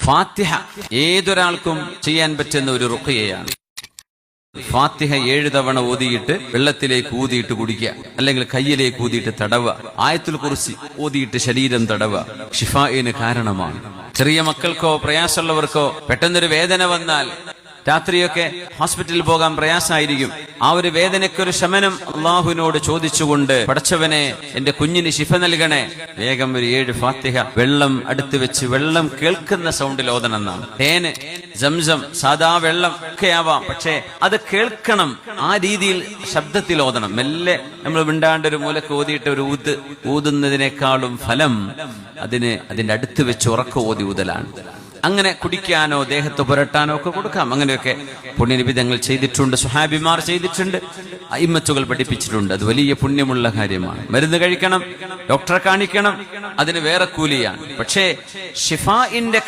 ഫാത്തിഹ ഏതൊരാൾക്കും ചെയ്യാൻ പറ്റുന്ന ഒരു റുഖിയയാണ്. ഫാത്തിഹ 7 തവണ ഓതിയിട്ട് വെള്ളത്തിലേക്ക് ഊതിയിട്ട് കുടിക്കുക, അല്ലെങ്കിൽ കയ്യിലേക്ക് ഊതിയിട്ട് തടവുക. ആയത്തുൽ കുർസി ഓതിയിട്ട് ശരീരം തടവുക. ഷിഫായിന് കാരണമാണ്. ചെറിയ മക്കൾക്കോ പ്രയാസമുള്ളവർക്കോ പെട്ടെന്നൊരു വേദന വന്നാൽ രാത്രിയൊക്കെ ഹോസ്പിറ്റലിൽ പോകാൻ പ്രയാസമായിരിക്കും. ആ ഒരു വേദനയ്ക്കൊരു ശമനം അള്ളാഹുവിനോട് ചോദിച്ചുകൊണ്ട്, പടച്ചവനെ എന്റെ കുഞ്ഞിന് ശിഫ നൽകണേ, വേഗം ഒരു 7 ഫാത്തിഹ വെള്ളം അടുത്ത് വെച്ച് വെള്ളം കേൾക്കുന്ന സൗണ്ടിൽ ഓതണമെന്നാണ്. തേന്, സംസം, സാദാ വെള്ളം ഒക്കെ ആവാം, പക്ഷേ അത് കേൾക്കണം. ആ രീതിയിൽ ശബ്ദത്തിൽ ഓതണം. മെല്ലെ നമ്മൾ മിണ്ടാണ്ട് ഒരു മൂലക്ക് ഓതിയിട്ട് ഒരു ഊതുന്നതിനേക്കാളും ഫലം അതിന്റെ അടുത്ത് വെച്ച് ഉറക്ക ഓതി ഊതലാണ്. അങ്ങനെ കുടിക്കാനോ ദേഹത്ത് പുരട്ടാനോ ഒക്കെ കൊടുക്കാം. അങ്ങനെയൊക്കെ പുണ്യനിബിധങ്ങൾ ചെയ്തിട്ടുണ്ട്, സുഹാബിമാർ ചെയ്തിട്ടുണ്ട്, അയിമ്മത്തുകൾ പഠിപ്പിച്ചിട്ടുണ്ട്. അത് വലിയ പുണ്യമുള്ള കാര്യമാണ്. മരുന്ന് കഴിക്കണം, ഡോക്ടറെ കാണിക്കണം, അതിന് വേറെ കൂലിയാണ്. പക്ഷേ ഷിഫാഇന്റെ